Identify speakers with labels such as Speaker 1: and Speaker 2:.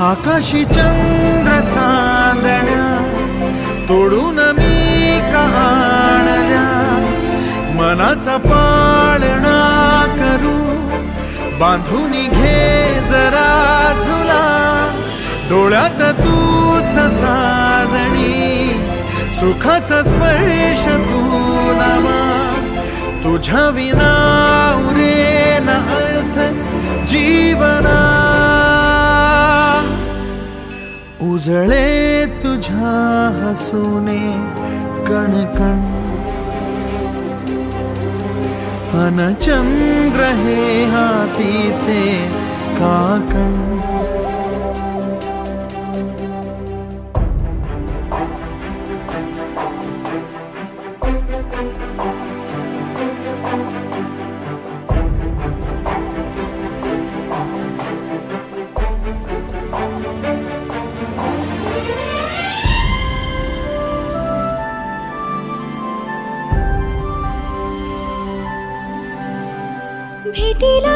Speaker 1: आकाशी चंद्र चांदण्या तोडून मी का आणल्या, मनाचा पाळणा करू बांधून घे जरा झुला, डोळ्यात तूच साजणी सुखाचा स्पर्श तू नामा, तुझ्या विना उरेन अर्थ जीवना, उजळे तुझ्या हसूने कणकण, अन चंद्र हे हातीचे काकण,
Speaker 2: भेटीला